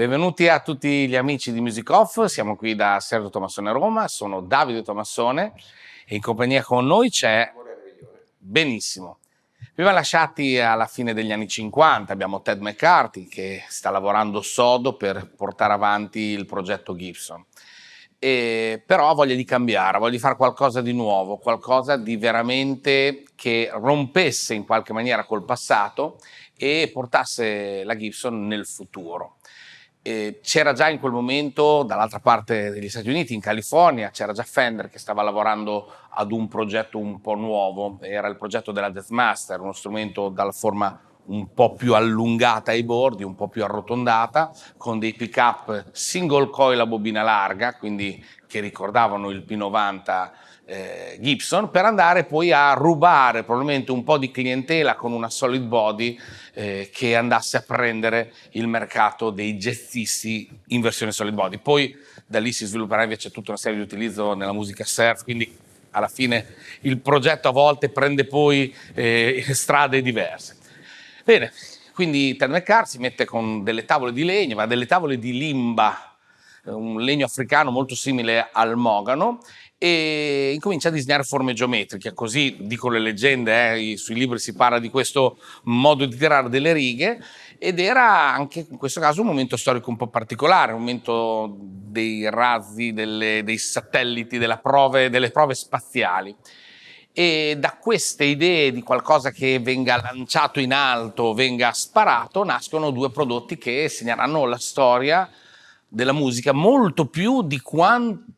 Benvenuti a tutti gli amici di Music Off, siamo qui da Sergio Tomassone Roma, sono Davide Tomassone e in compagnia con noi c'è... Benissimo. Prima lasciati alla fine degli anni 50 abbiamo Ted McCarthy che sta lavorando sodo per portare avanti il progetto Gibson. Però ha voglia di cambiare, ha voglia di fare qualcosa di nuovo, qualcosa di veramente che rompesse in qualche maniera col passato e portasse la Gibson nel futuro. C'era già in quel momento dall'altra parte degli Stati Uniti, in California, c'era già Fender che stava lavorando ad un progetto un po' nuovo, era il progetto della Deathmaster, uno strumento dalla forma un po' più allungata ai bordi, un po' più arrotondata, con dei pick-up single coil a bobina larga, quindi che ricordavano il P90 Gibson, per andare poi a rubare probabilmente un po' di clientela con una solid body che andasse a prendere il mercato dei jazzisti in versione solid body. Poi da lì si svilupperà invece tutta una serie di utilizzo nella musica surf, quindi alla fine il progetto a volte prende poi strade diverse. Bene, quindi Ted McCarthy si mette con delle tavole di legno, ma delle tavole di limba, un legno africano molto simile al mogano, e incomincia a disegnare forme geometriche, così dicono le leggende, sui libri si parla di questo modo di tirare delle righe, ed era anche in questo caso un momento storico un po' particolare, un momento dei razzi, dei satelliti, delle prove spaziali. E da queste idee di qualcosa che venga lanciato in alto, venga sparato, nascono due prodotti che segneranno la storia della musica molto più di quanto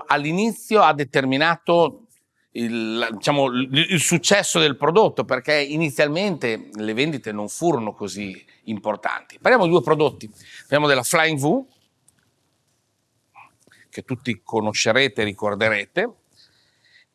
all'inizio ha determinato il successo del prodotto, perché inizialmente le vendite non furono così importanti. Parliamo di due prodotti, parliamo della Flying V, che tutti conoscerete e ricorderete,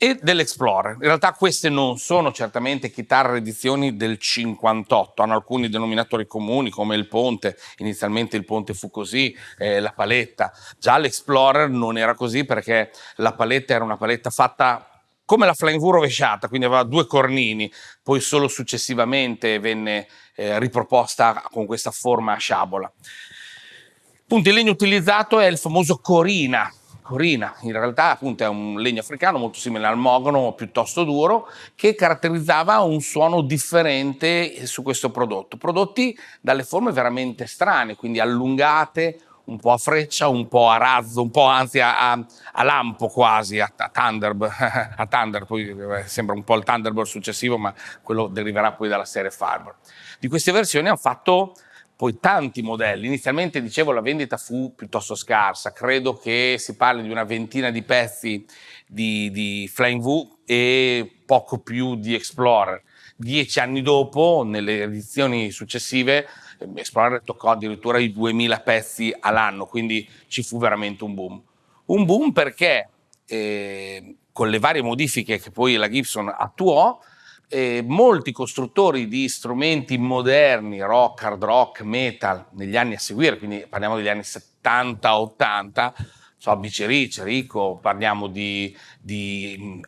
e dell'Explorer. In realtà queste non sono certamente chitarre edizioni del 58, hanno alcuni denominatori comuni come il ponte, inizialmente il ponte fu così, la paletta. Già l'Explorer non era così perché la paletta era una paletta fatta come la Flying V rovesciata, quindi aveva due cornini, poi solo successivamente venne riproposta con questa forma a sciabola. Appunto, il legno utilizzato è il famoso Corina. Corina, in realtà appunto è un legno africano molto simile al mogano, piuttosto duro, che caratterizzava un suono differente su questo prodotto. Prodotti dalle forme veramente strane, quindi allungate, un po' a freccia, un po' a razzo, un po' anzi a lampo quasi, a Thunder, poi sembra un po' il Thunderbird successivo, ma quello deriverà poi dalla serie Firebird. Di queste versioni hanno fatto poi tanti modelli. Inizialmente, dicevo, la vendita fu piuttosto scarsa, credo che si parli di una ventina di pezzi di Flying V e poco più di Explorer. 10 anni dopo, nelle edizioni successive, Explorer toccò addirittura i 2000 pezzi all'anno, quindi ci fu veramente un boom. Un boom perché con le varie modifiche che poi la Gibson attuò, molti costruttori di strumenti moderni, rock, hard rock, metal, negli anni a seguire, quindi parliamo degli anni 70-80, Bici Rich, Rico, parliamo di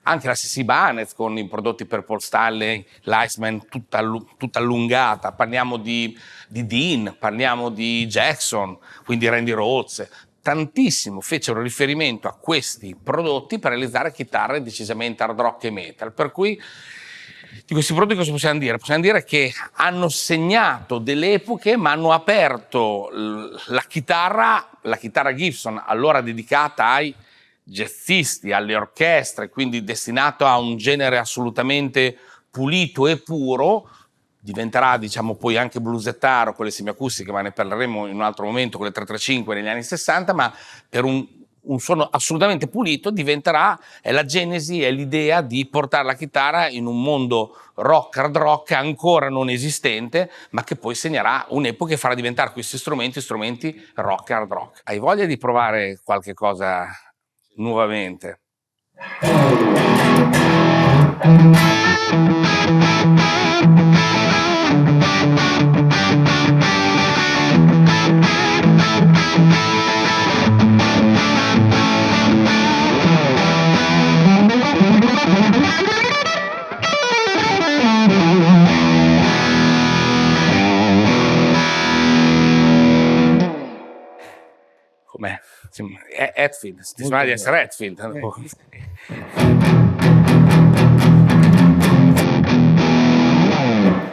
anche la Sissy Barnett con i prodotti per Paul Stanley, l'Iceman tutta allungata, parliamo di Dean, parliamo di Jackson, quindi Randy Rhoads. Tantissimo fecero riferimento a questi prodotti per realizzare chitarre decisamente hard rock e metal, per cui di questi prodotti cosa possiamo dire? Possiamo dire che hanno segnato delle epoche, ma hanno aperto la chitarra Gibson, allora dedicata ai jazzisti, alle orchestre, quindi destinato a un genere assolutamente pulito e puro. Diventerà, diciamo, poi anche blusettaro con le semiacustiche, ma ne parleremo in un altro momento, con le 335 negli anni 60, ma per un suono assolutamente pulito diventerà, è la genesi, è l'idea di portare la chitarra in un mondo rock, hard rock ancora non esistente, ma che poi segnerà un'epoca e farà diventare questi strumenti rock, hard rock. Hai voglia di provare qualche cosa nuovamente? Com'è? È Hetfield, ti sembra di essere Hetfield.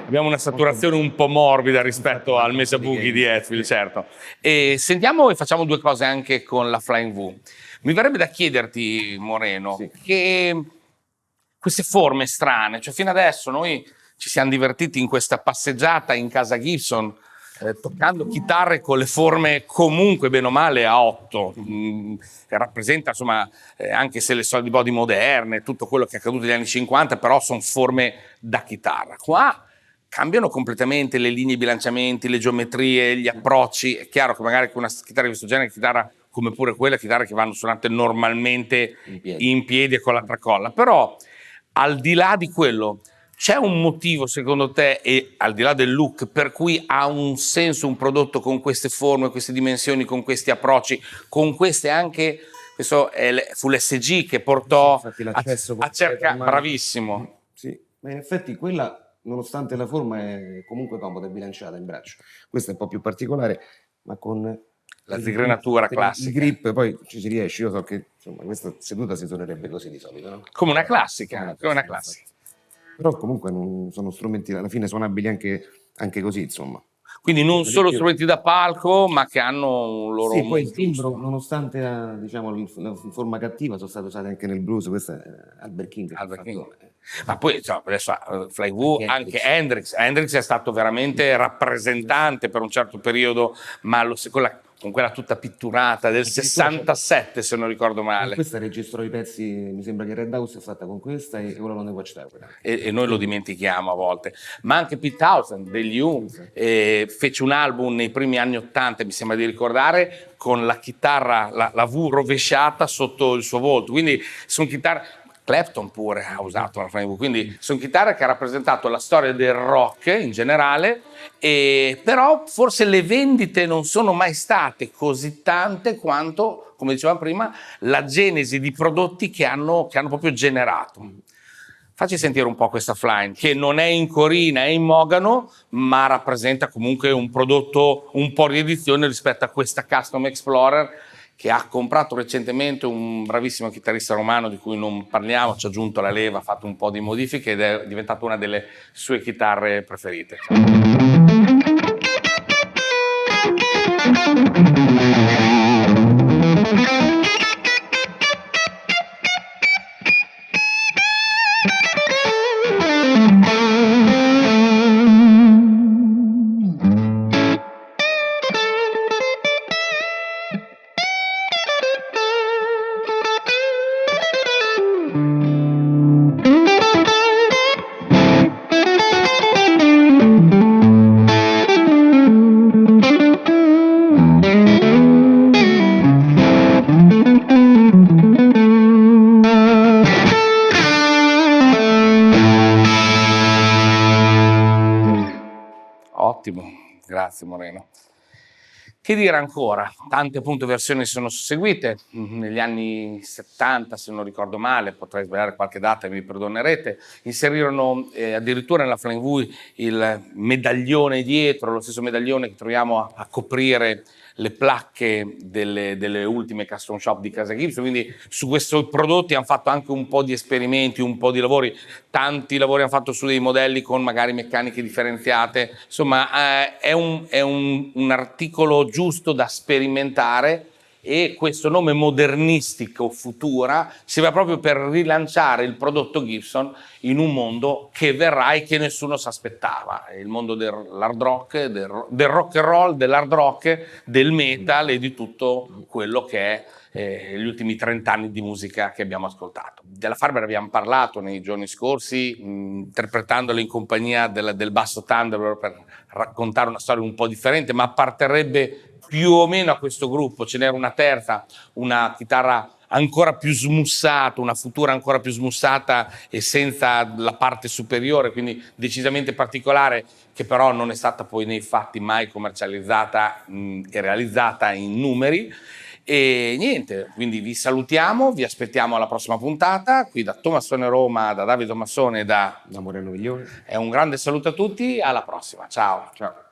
Abbiamo una saturazione un po' morbida rispetto al Mesa Boogie di Hetfield, certo. E sentiamo e facciamo due cose anche con la Flying V. Mi verrebbe da chiederti, Moreno, che queste forme strane, cioè fino adesso noi ci siamo divertiti in questa passeggiata in casa Gibson, toccando chitarre con le forme comunque bene o male a 8, che rappresenta insomma anche se le solid body moderne, tutto quello che è accaduto negli anni 50, però sono forme da chitarra. Qua cambiano completamente le linee, i bilanciamenti, le geometrie, gli approcci. È chiaro che magari con una chitarra di questo genere, chitarra come pure quelle chitarre che vanno suonate normalmente in piedi e con la tracolla, però al di là di quello c'è un motivo secondo te, e al di là del look, per cui ha un senso un prodotto con queste forme, queste dimensioni, con questi approcci, con queste anche, questo fu l'SG che portò a cercare, bravissimo. Sì, ma in effetti quella, nonostante la forma, è comunque comoda e bilanciata in braccio. Questa è un po' più particolare, ma con la zigrinatura classica. Il grip, poi ci si riesce. Io so che insomma, questa seduta si suonerebbe così di solito, no? Come una classica, come una classica. Però comunque non sono strumenti alla fine suonabili anche così, insomma. Quindi non solo strumenti da palco, ma che hanno un loro... Sì, poi il timbro, nonostante diciamo, la forma cattiva, sono state usate anche nel blues. Questa è Albert King. Ma poi cioè, adesso Flying V, anche Hendrix è stato veramente rappresentante per un certo periodo, ma con quella tutta pitturata del 67 se non ricordo male. Questa registrò i pezzi, mi sembra che Red House è fatta con questa e quello non è Watchtower. E noi lo dimentichiamo a volte. Ma anche Pete Townshend degli fece un album nei primi anni 80, mi sembra di ricordare, con la chitarra, la V rovesciata sotto il suo volto. Quindi sono chitarre... Clapton pure ha usato la Flying V, quindi sono chitarre che ha rappresentato la storia del rock in generale, però forse le vendite non sono mai state così tante quanto, come dicevamo prima, la genesi di prodotti che hanno proprio generato. Facci sentire un po' questa Flying, che non è in Corina, è in Mogano, ma rappresenta comunque un prodotto un po' riedizione rispetto a questa Custom Explorer, che ha comprato recentemente un bravissimo chitarrista romano di cui non parliamo, ci ha aggiunto la leva, ha fatto un po' di modifiche ed è diventata una delle sue chitarre preferite. Ottimo, grazie Moreno. Che dire ancora? Tante appunto versioni sono seguite, negli anni 70 se non ricordo male, potrei sbagliare qualche data e mi perdonerete, inserirono addirittura nella Flying V il medaglione dietro, lo stesso medaglione che troviamo a coprire le placche delle ultime custom shop di casa Gibson, quindi su questi prodotti hanno fatto anche un po' di esperimenti, un po' di lavori, tanti lavori hanno fatto su dei modelli con magari meccaniche differenziate, insomma è un articolo giusto da sperimentare e questo nome modernistico Futura si va proprio per rilanciare il prodotto Gibson in un mondo che verrà e che nessuno si aspettava, il mondo dell'hard rock, del rock and roll, dell'hard rock, del metal e di tutto quello che è gli ultimi 30 anni di musica che abbiamo ascoltato. Della Farber abbiamo parlato nei giorni scorsi, interpretandola in compagnia del basso Thunderbird per raccontare una storia un po' differente, ma apparterrebbe più o meno a questo gruppo. Ce n'era una terza, una chitarra ancora più smussata, una Futura ancora più smussata e senza la parte superiore, quindi decisamente particolare, che però non è stata poi nei fatti mai commercializzata e realizzata in numeri. E niente, quindi vi salutiamo, vi aspettiamo alla prossima puntata, qui da Tomassone Roma, da Davide Tomassone e da Moreno Viglione. Un grande saluto a tutti, alla prossima, ciao. Ciao.